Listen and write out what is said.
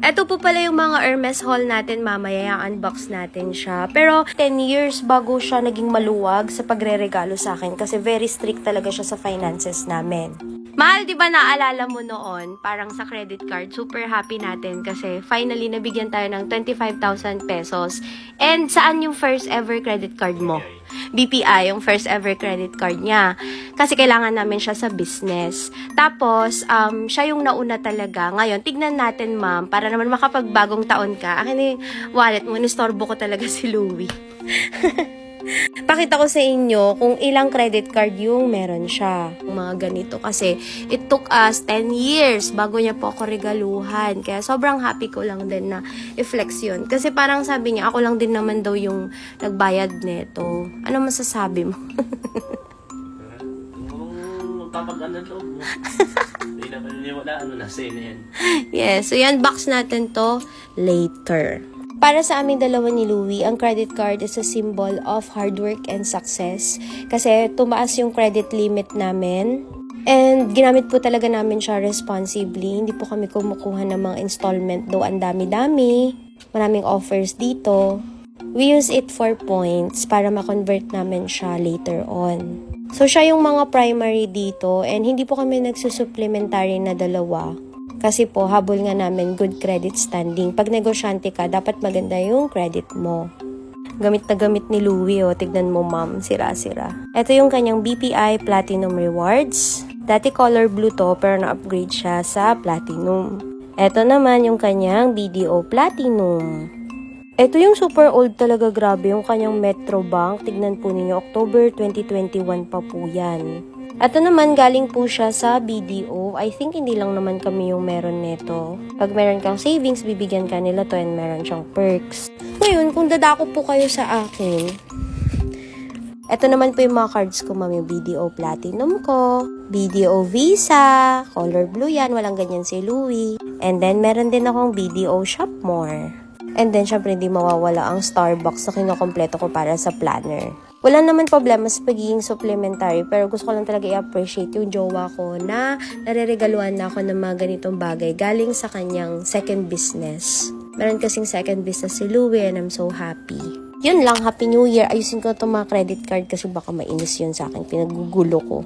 Ito po pala yung mga Hermes haul natin mamaya, unbox natin siya. Pero 10 years bago siya naging maluwag sa pagre-regalo sa akin kasi very strict talaga siya sa finances namin. Mahal, di ba naalala mo noon, parang sa credit card, super happy natin kasi finally nabigyan tayo ng 25,000 pesos. And saan yung first ever credit card mo? BPI, yung first ever credit card niya. Kasi kailangan namin siya sa business. Tapos, siya yung nauna talaga. Ngayon, tignan natin ma'am, para naman makapagbagong taon ka. Akin yung wallet mo, nistorbo ko talaga si Louie. Pakita ko sa inyo kung ilang credit card yung meron siya. Yung mga ganito kasi it took us 10 years bago niya po ako regaluhan. Kaya sobrang happy ko lang din na i-flex yun. Kasi parang sabi niya, ako lang din naman daw yung nagbayad neto. Ano masasabi mo? Magpapaganda loob mo. Hindi na paniniwala, nasa na yan. Yes, so yan, box natin to later. Para sa aming dalawa ni Louie, ang credit card is a symbol of hard work and success. Kasi tumaas yung credit limit namin. And ginamit po talaga namin siya responsibly. Hindi po kami kumukuha ng mga installment. Though ang dami-dami. Maraming offers dito. We use it for points para ma-convert namin siya later on. So siya yung mga primary dito. And hindi po kami nagsusupplementary na dalawa. Kasi po, habol nga namin good credit standing. Pag negosyante ka, dapat maganda yung credit mo. Gamit na gamit ni Louie, oh. Tignan mo, ma'am. Sira-sira. Ito yung kanyang BPI Platinum Rewards. Dati color blue to, pero na-upgrade siya sa Platinum. Ito naman yung kanyang BDO Platinum. Ito yung super old talaga, grabe. Yung kanyang Metro Bank. Tignan po ninyo, October 2021 pa po yan. Ito naman, galing po siya sa BDO. I think hindi lang naman kami yung meron nito. Pag meron kang savings, bibigyan ka nila to and meron siyang perks. Ngayon, kung dadako po kayo sa akin, ito naman po yung mga cards ko, ma'am. Yung BDO Platinum ko, BDO Visa, color blue yan, walang ganyan si Louie. And then, meron din akong BDO Shop More. And then, syempre, hindi mawawala ang Starbucks na kinukompleto ko para sa planner. Wala naman problema sa pagiging supplementary, pero gusto ko lang talaga i-appreciate yung jowa ko na nare-regaluhan na ako ng mga ganitong bagay galing sa kanyang second business. Meron kasing second business si Louie and I'm so happy. Yun lang, Happy New Year. Ayusin ko itong mga credit card kasi baka mainis yun sa akin. Pinagugulo ko.